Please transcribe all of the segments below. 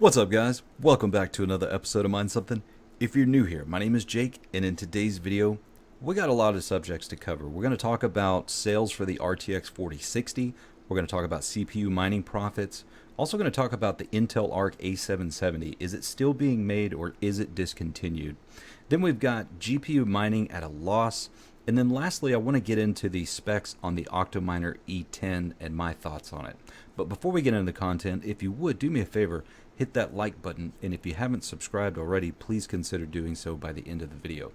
What's up, guys? Welcome back to another episode of Mind Something. If you're new here, my name is Jake, and in today's video, we got a lot of subjects to cover. We're going to talk about sales for the RTX 4060. We're going to talk about CPU mining profits. Also going to talk about the Intel Arc A770. Is it still being made or is it discontinued? Then we've got GPU mining at a loss. And then lastly, I want to get into the specs on the Octominer E10 and my thoughts on it. But before we get into the content, if you would, do me a favor, hit that like button. And if you haven't subscribed already, please consider doing so by the end of the video.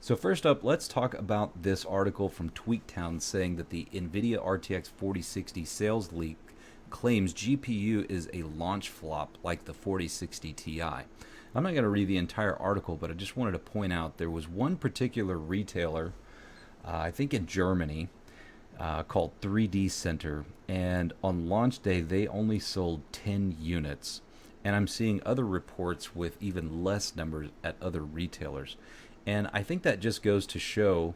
So first up, let's talk about this article from Tweaktown saying that the NVIDIA RTX 4060 sales leak claims GPU is a launch flop like the 4060 Ti. I'm not going to read the entire article, but I just wanted to point out there was one particular retailer, I think in Germany, called 3D Center, and on launch day they only sold 10 units. And I'm seeing other reports with even less numbers at other retailers. And I think that just goes to show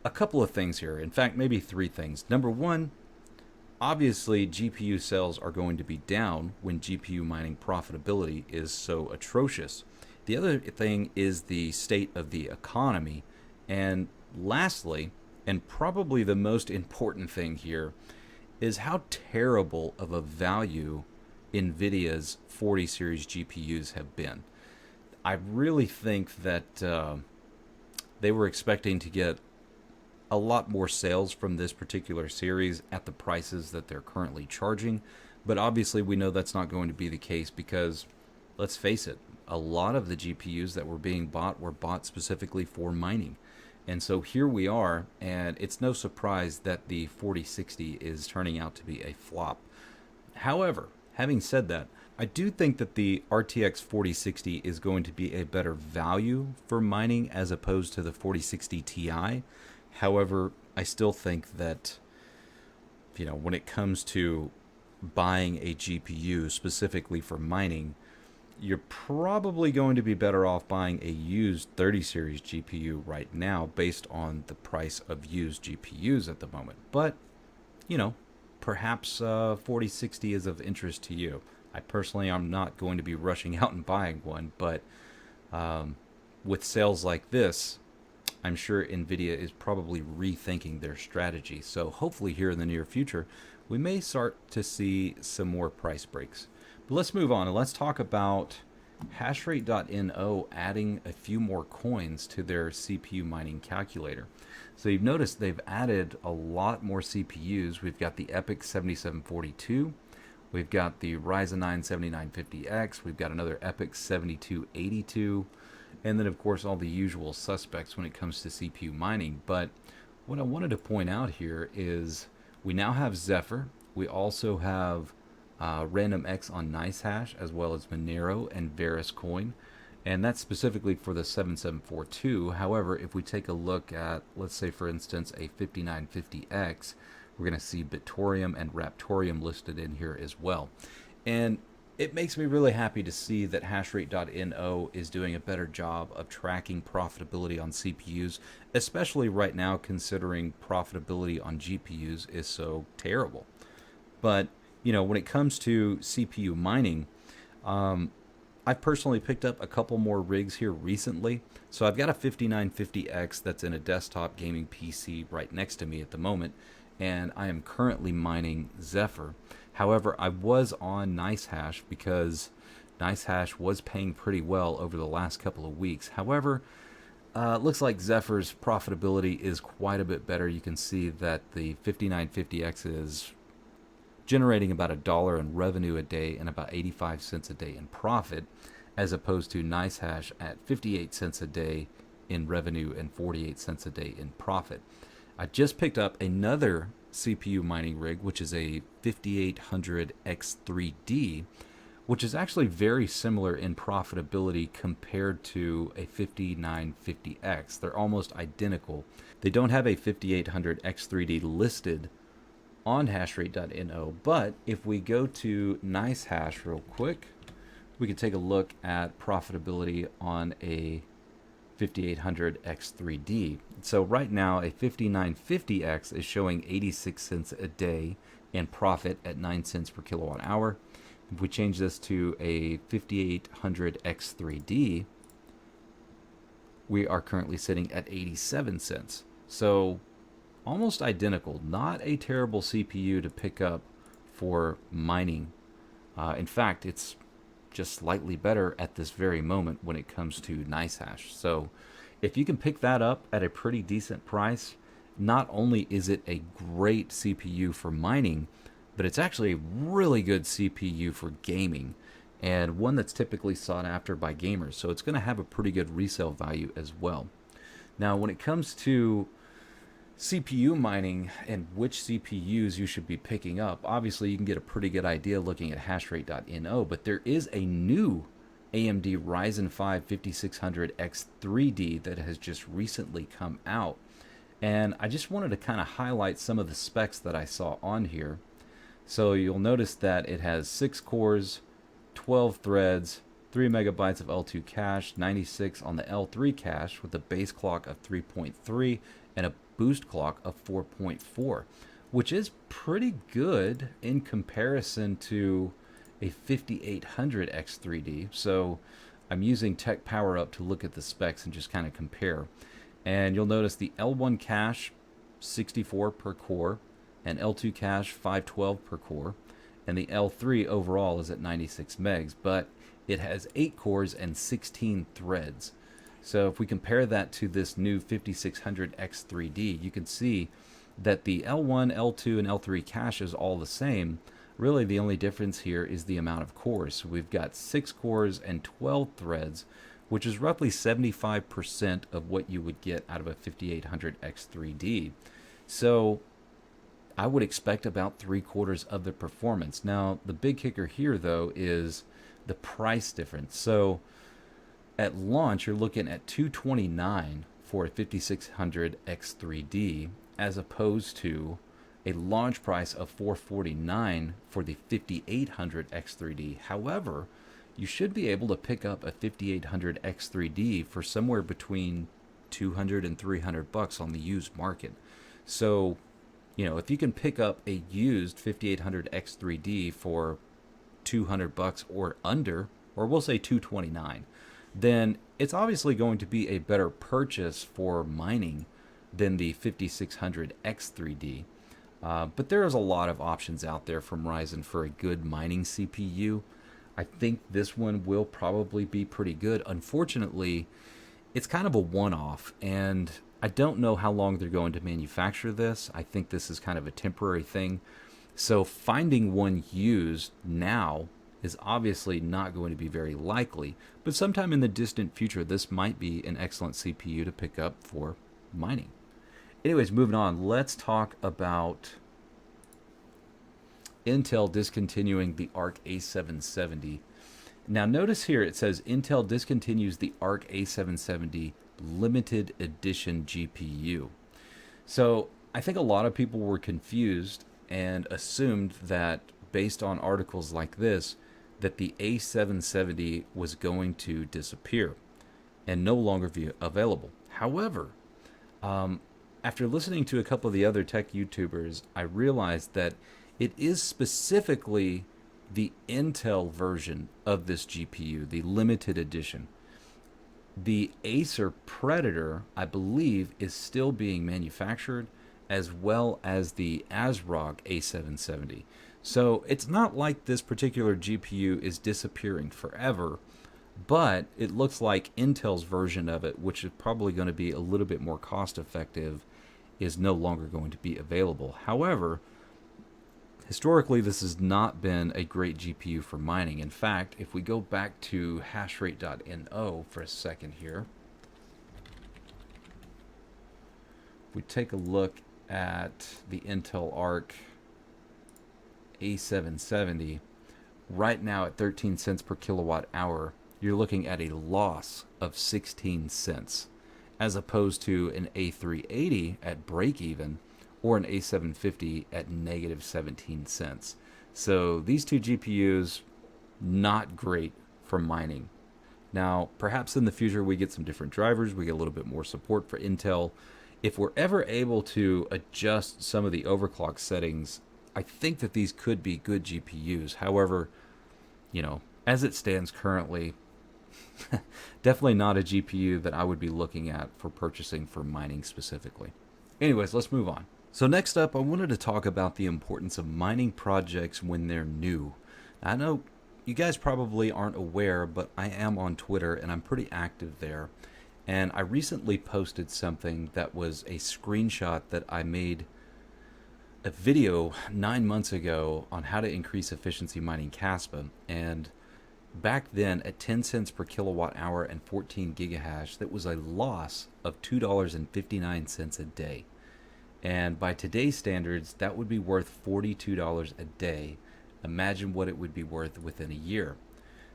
a couple of things here. In fact, maybe three things. Number one, obviously GPU sales are going to be down when GPU mining profitability is so atrocious. The other thing is the state of the economy. And lastly, and probably the most important thing here, is how terrible of a value NVIDIA's 40 series GPUs have been. I really think that they were expecting to get a lot more sales from this particular series at the prices that they're currently charging. But obviously we know that's not going to be the case because, let's face it, a lot of the GPUs that were being bought were bought specifically for mining. And so here we are, and it's no surprise that the 4060 is turning out to be a flop. However, having said that, I do think that the RTX 4060 is going to be a better value for mining as opposed to the 4060 Ti. However, I still think that, when it comes to buying a GPU specifically for mining, you're probably going to be better off buying a used 30 series GPU right now based on the price of used GPUs at the moment. But, perhaps 4060 is of interest to you. I personally am not going to be rushing out and buying one, but with sales like this, I'm sure NVIDIA is probably rethinking their strategy. So hopefully here in the near future, we may start to see some more price breaks. But let's move on and let's talk about hashrate.no adding a few more coins to their CPU mining calculator. So you've noticed they've added a lot more CPUs. We've got the EPYC 7742. We've got the Ryzen 9 7950X. We've got another EPYC 7282. And then, of course, all the usual suspects when it comes to CPU mining. But what I wanted to point out here is we now have Zephyr. We also have Random X on NiceHash, as well as Monero and Varus Coin. And that's specifically for the 7742. However, if we take a look at, let's say, for instance, a 5950X, we're going to see Bitorium and Raptorium listed in here as well. And it makes me really happy to see that hashrate.no is doing a better job of tracking profitability on CPUs, especially right now considering profitability on GPUs is so terrible. But, when it comes to CPU mining, I've personally picked up a couple more rigs here recently. So I've got a 5950X that's in a desktop gaming PC right next to me at the moment, and I am currently mining Zephyr. However, I was on NiceHash because NiceHash was paying pretty well over the last couple of weeks. However, it looks like Zephyr's profitability is quite a bit better. You can see that the 5950X is generating about $1 in revenue a day and about 85 cents a day in profit, as opposed to NiceHash at 58 cents a day in revenue and 48 cents a day in profit. I just picked up another CPU mining rig, which is a 5800 X3D, which is actually very similar in profitability compared to a 5950X. They're almost identical. They don't have a 5800 X3D listed on hashrate.no, but if we go to NiceHash real quick, we can take a look at profitability on a 5800 X3D. So right now a 5950X is showing 86 cents a day in profit at 9 cents per kilowatt hour. If we change this to a 5800X3D, we are currently sitting at 87 cents. So almost identical. Not a terrible CPU to pick up for mining. In fact, it's just slightly better at this very moment when it comes to NiceHash. So if you can pick that up at a pretty decent price, not only is it a great CPU for mining, but it's actually a really good CPU for gaming, and one that's typically sought after by gamers. So it's going to have a pretty good resale value as well. Now, when it comes to CPU mining and which CPUs you should be picking up, obviously you can get a pretty good idea looking at hashrate.no, but there is a new AMD Ryzen 5 5600X3D that has just recently come out. And I just wanted to kind of highlight some of the specs that I saw on here. So you'll notice that it has 6 cores, 12 threads, 3 megabytes of L2 cache, 96 on the L3 cache with a base clock of 3.3 and a boost clock of 4.4, which is pretty good in comparison to a 5800X3D. So I'm using Tech Power Up to look at the specs and just kind of compare. And you'll notice the L1 cache 64 per core, and L2 cache 512 per core, and the L3 overall is at 96 megs, but it has 8 cores and 16 threads. So if we compare that to this new 5600X3D, you can see that the L1, L2, and L3 cache is all the same. Really, the only difference here is the amount of cores. So we've got 6 cores and 12 threads, which is roughly 75% of what you would get out of a 5800X3D. So I would expect about 3/4 of the performance. Now, the big kicker here, though, is the price difference. So at launch, you're looking at $229 for a 5600X3D, as opposed to a launch price of $449 for the 5800X3D. However, you should be able to pick up a 5800X3D for somewhere between $200 and $300 on the used market. So, you know, if you can pick up a used 5800X3D for $200 or under, or we'll say $229, then it's obviously going to be a better purchase for mining than the 5600X3D. But there is a lot of options out there from Ryzen for a good mining CPU. I think this one will probably be pretty good. Unfortunately, it's kind of a one-off, and I don't know how long they're going to manufacture this. I think this is kind of a temporary thing. So finding one used now is obviously not going to be very likely, but sometime in the distant future, this might be an excellent CPU to pick up for mining. Anyways, moving on, let's talk about Intel discontinuing the Arc A770. Now notice here it says Intel discontinues the Arc A770 limited edition GPU. So I think a lot of people were confused and assumed that based on articles like this, that the A770 was going to disappear and no longer be available. However, after listening to a couple of the other tech YouTubers, I realized that it is specifically the Intel version of this GPU, the limited edition. The Acer Predator, I believe, is still being manufactured, as well as the ASRock A770. So it's not like this particular GPU is disappearing forever, but it looks like Intel's version of it, which is probably going to be a little bit more cost effective, is no longer going to be available. However, historically, this has not been a great GPU for mining. In fact, if we go back to hashrate.no for a second here, we take a look at the Intel Arc A770, right now at 13 cents per kilowatt hour, you're looking at a loss of 16 cents, as opposed to an A380 at break even, or an A750 at negative 17 cents. So these two GPUs, not great for mining. Now, perhaps in the future we get some different drivers, we get a little bit more support for Intel. If we're ever able to adjust some of the overclock settings, I think that these could be good GPUs. However, as it stands currently, definitely not a GPU that I would be looking at for purchasing for mining specifically. Anyways, let's move on. So next up, I wanted to talk about the importance of mining projects when they're new. I know you guys probably aren't aware, but I am on Twitter and I'm pretty active there. And I recently posted something that was a screenshot that I made a video 9 months ago on how to increase efficiency mining Caspa. And back then, at 10 cents per kilowatt hour and 14 gigahash, that was a loss of $2.59 a day. And by today's standards, that would be worth $42 a day. Imagine what it would be worth within a year.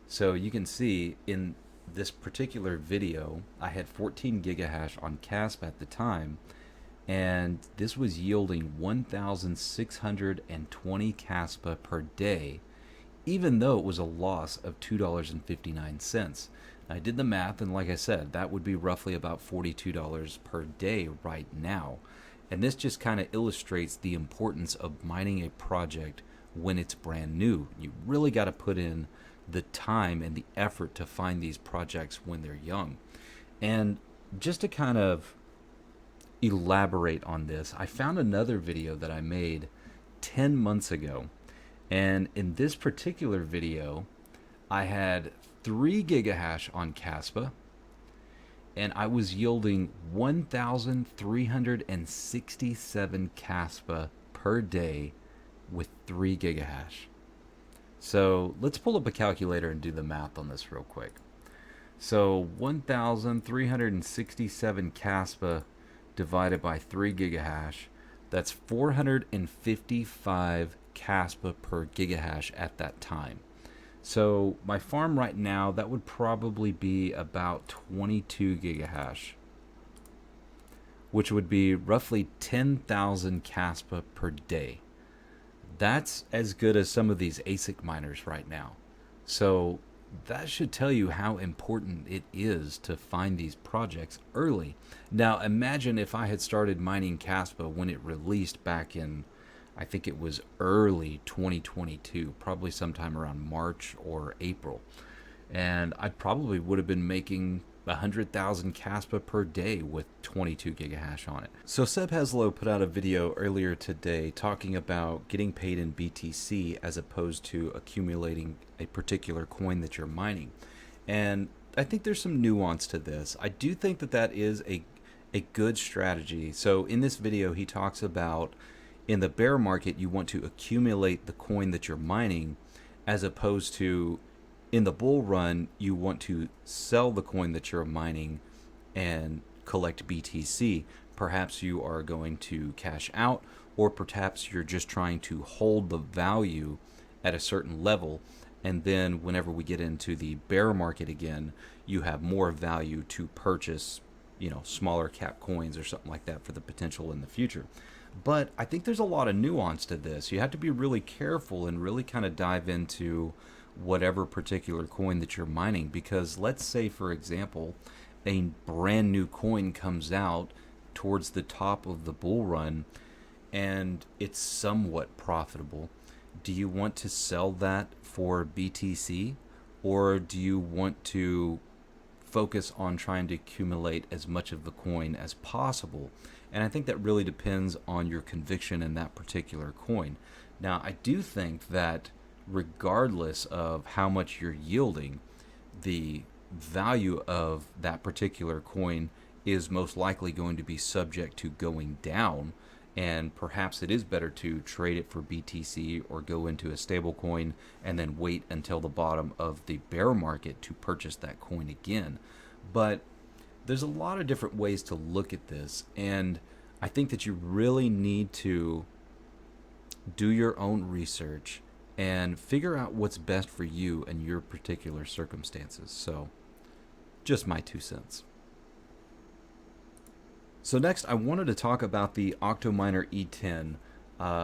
So you can see in this particular video, I had 14 gigahash on Caspa at the time, and this was yielding 1,620 Caspa per day, even though it was a loss of $2.59. I did the math, and like I said, that would be roughly about $42 per day right now. And this just kind of illustrates the importance of mining a project when it's brand new. You really got to put in the time and the effort to find these projects when they're young. And just to kind of elaborate on this, I found another video that I made 10 months ago. And in this particular video, I had 3 gigahash on Caspa, and I was yielding 1,367 Caspa per day with 3 gigahash. So let's pull up a calculator and do the math on this real quick. So 1,367 Caspa divided by 3 gigahash, that's 455 Caspa per gigahash at that time. So my farm right now, that would probably be about 22 gigahash, which would be roughly 10,000 Caspa per day. That's as good as some of these ASIC miners right now. So that should tell you how important it is to find these projects early. Now imagine if I had started mining Caspa when it released back in, I think it was early 2022, probably sometime around March or April. And I probably would have been making 100,000 Caspa per day with 22 gigahash on it. So Seb Haslow put out a video earlier today talking about getting paid in BTC as opposed to accumulating a particular coin that you're mining. And I think there's some nuance to this. I do think that that is a good strategy. So in this video, he talks about in the bear market, you want to accumulate the coin that you're mining, as opposed to in the bull run, you want to sell the coin that you're mining and collect BTC. Perhaps you are going to cash out, or perhaps you're just trying to hold the value at a certain level. And then whenever we get into the bear market again, you have more value to purchase, smaller cap coins or something like that for the potential in the future. But I think there's a lot of nuance to this. You have to be really careful and really kind of dive into whatever particular coin that you're mining, because let's say, for example, a brand new coin comes out towards the top of the bull run and it's somewhat profitable. Do you want to sell that for BTC, or do you want to focus on trying to accumulate as much of the coin as possible? And I think that really depends on your conviction in that particular coin. Now, I do think that regardless of how much you're yielding, the value of that particular coin is most likely going to be subject to going down, and perhaps it is better to trade it for BTC or go into a stable coin and then wait until the bottom of the bear market to purchase that coin again. But there's a lot of different ways to look at this, and I think that you really need to do your own research and figure out what's best for you and your particular circumstances. So, just my 2 cents. So next, I wanted to talk about the Octominer E10.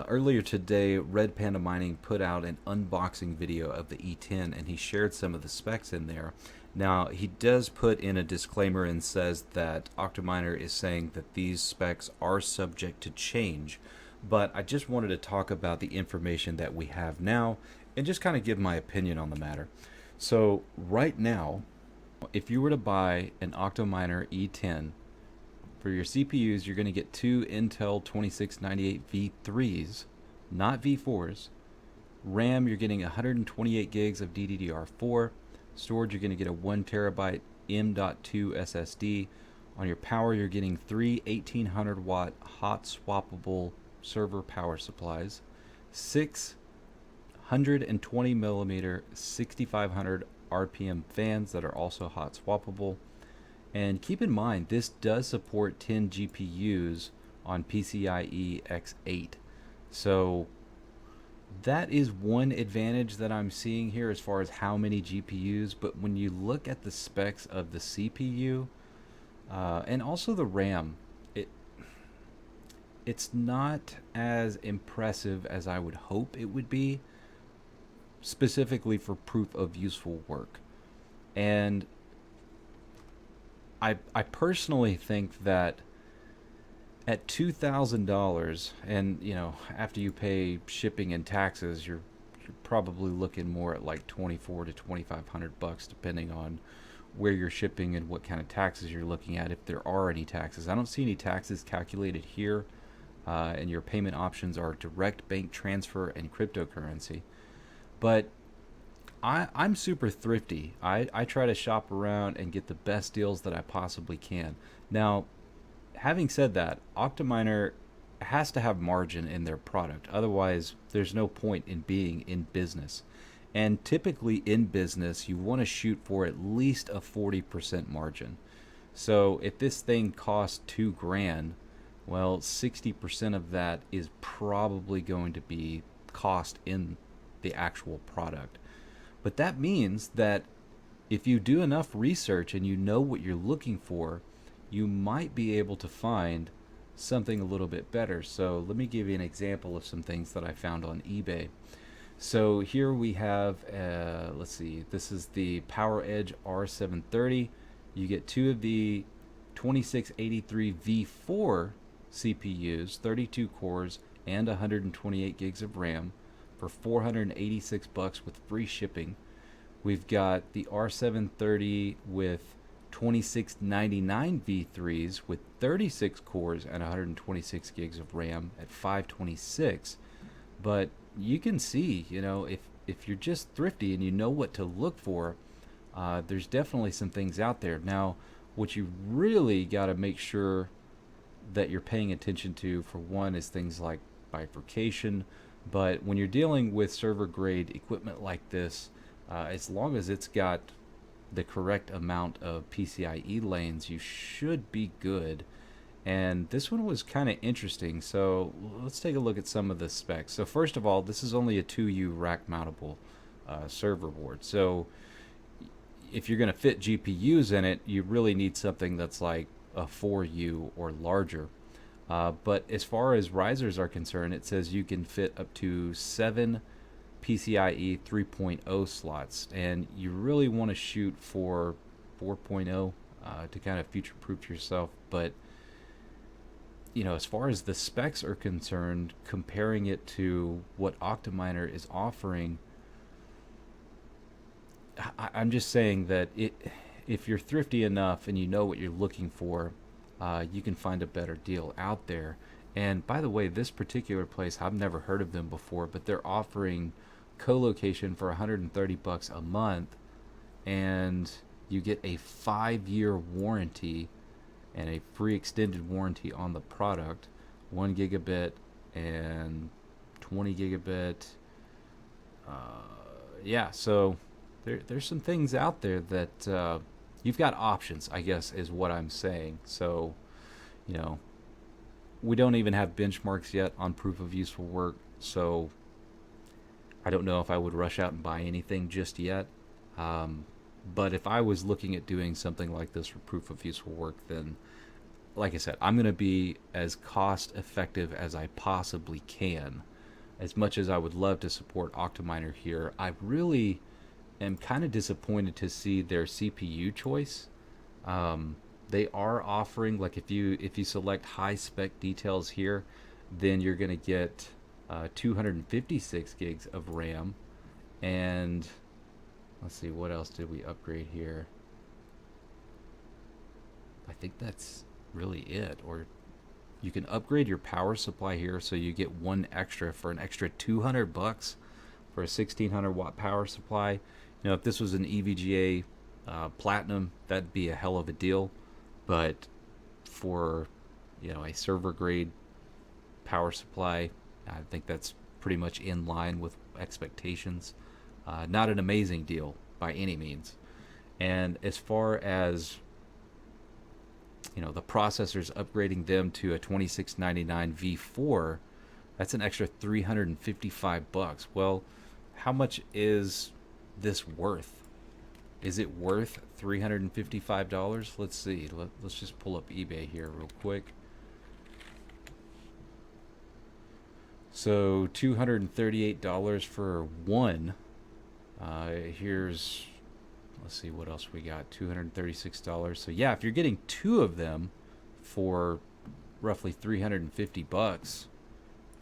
Earlier today, Red Panda Mining put out an unboxing video of the E10, and he shared some of the specs in there. Now, he does put in a disclaimer and says that Octominer is saying that these specs are subject to change. But I just wanted to talk about the information that we have now and just kind of give my opinion on the matter. So right now, if you were to buy an Octominer E10 for your CPUs, you're going to get two Intel 2698 V3s, not V4s. RAM, you're getting 128 gigs of DDR4. Storage, you're going to get a 1 terabyte M.2 SSD. On your power, you're getting three 1800 watt hot swappable server power supplies, six 120 millimeter 6500 RPM fans that are also hot swappable. And keep in mind, this does support 10 GPUs on PCIe X8. So that is one advantage that I'm seeing here as far as how many GPUs. But when you look at the specs of the CPU and also the RAM, it's not as impressive as I would hope it would be, specifically for proof of useful work. And I personally think that at $2,000, and after you pay shipping and taxes, you're probably looking more at like 24 to 2,500 bucks, depending on where you're shipping and what kind of taxes you're looking at, if there are any taxes. I don't see any taxes calculated here, and your payment options are direct bank transfer and cryptocurrency. But I'm super thrifty. I try to shop around and get the best deals that I possibly can. Now, having said that, Octominer has to have margin in their product. Otherwise, there's no point in being in business. And typically in business, you want to shoot for at least a 40% margin. So if this thing costs $2,000, well, 60% of that is probably going to be cost in the actual product. But that means that if you do enough research and you know what you're looking for, you might be able to find something a little bit better. So let me give you an example of some things that I found on eBay. So here we have, let's see, this is the PowerEdge R730. You get two of the 2683 V4 CPUs, 32 cores, and 128 gigs of RAM for 486 bucks with free shipping. We've got the R730 with 2699 V3s with 36 cores and 126 gigs of RAM at 526. But you can see, if you're just thrifty and you know what to look for, there's definitely some things out there. Now, what you really got to make sure that you're paying attention to, for one, is things like bifurcation. But when you're dealing with server grade equipment like this, as long as it's got the correct amount of PCIe lanes, you should be good. And this one was kind of interesting, so let's take a look at some of the specs. So first of all, this is only a 2U rack mountable server board. So if you're going to fit GPUs in it, you really need something that's like a 4U or larger. But as far as risers are concerned, it says you can fit up to 7 PCIe 3.0 slots, and you really want to shoot for 4.0 to kind of future-proof yourself. But as far as the specs are concerned, comparing it to what Octominer is offering, I'm just saying that if you're thrifty enough and you know what you're looking for, you can find a better deal out there. And by the way, this particular place, I've never heard of them before, but they're offering co-location for 130 bucks a month, and you get a 5-year warranty and a free extended warranty on the product, 1 gigabit and 20 gigabit. So there's some things out there that you've got options, I guess, is what I'm saying. So, we don't even have benchmarks yet on proof of useful work, so I don't know if I would rush out and buy anything just yet. But if I was looking at doing something like this for proof of useful work, then, like I said, I'm going to be as cost effective as I possibly can. As much as I would love to support Octominer here, I really am kind of disappointed to see their CPU choice. They are offering, like, if you select high spec details here, then you're going to get 256 gigs of RAM And let's see, what else did we upgrade here? I think that's really it. Or you can upgrade your power supply here, so you get one extra for an extra 200 bucks for a 1600 watt power supply. You know, if this was an EVGA Platinum, that'd be a hell of a deal. But for, you know, a server grade power supply, I think that's pretty much in line with expectations. Not an amazing deal by any means. And as far as, you know, the processors, upgrading them to a 2699 V4, that's an extra 355 bucks. Well, how much is this worth? Is it worth $355? Let's see. Let's just pull up eBay here real quick. So $238 for one. Here's, let's see what else we got. $236. So yeah, if you're getting two of them for roughly 350 bucks,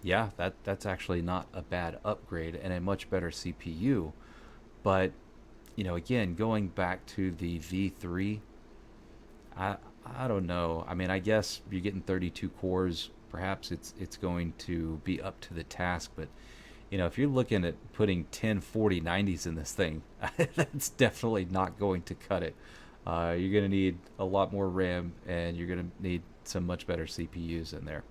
yeah, that's actually not a bad upgrade and a much better CPU. But, you know, again, going back to the V3, I don't know. I mean, I guess you're getting 32 cores. Perhaps it's going to be up to the task, but you know, if you're looking at putting 10, 40, 90s in this thing, that's definitely not going to cut it. You're going to need a lot more RAM, and you're going to need some much better CPUs in there.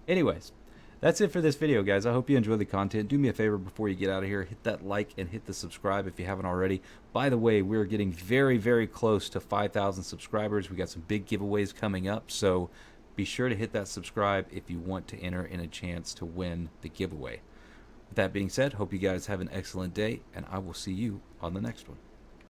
Anyways, that's it for this video, guys. I hope you enjoyed the content. Do me a favor before you get out of here. Hit that like and hit the subscribe if you haven't already. By the way, we're getting very, very close to 5,000 subscribers. We got some big giveaways coming up, so be sure to hit that subscribe if you want to enter in a chance to win the giveaway. With that being said, hope you guys have an excellent day, and I will see you on the next one.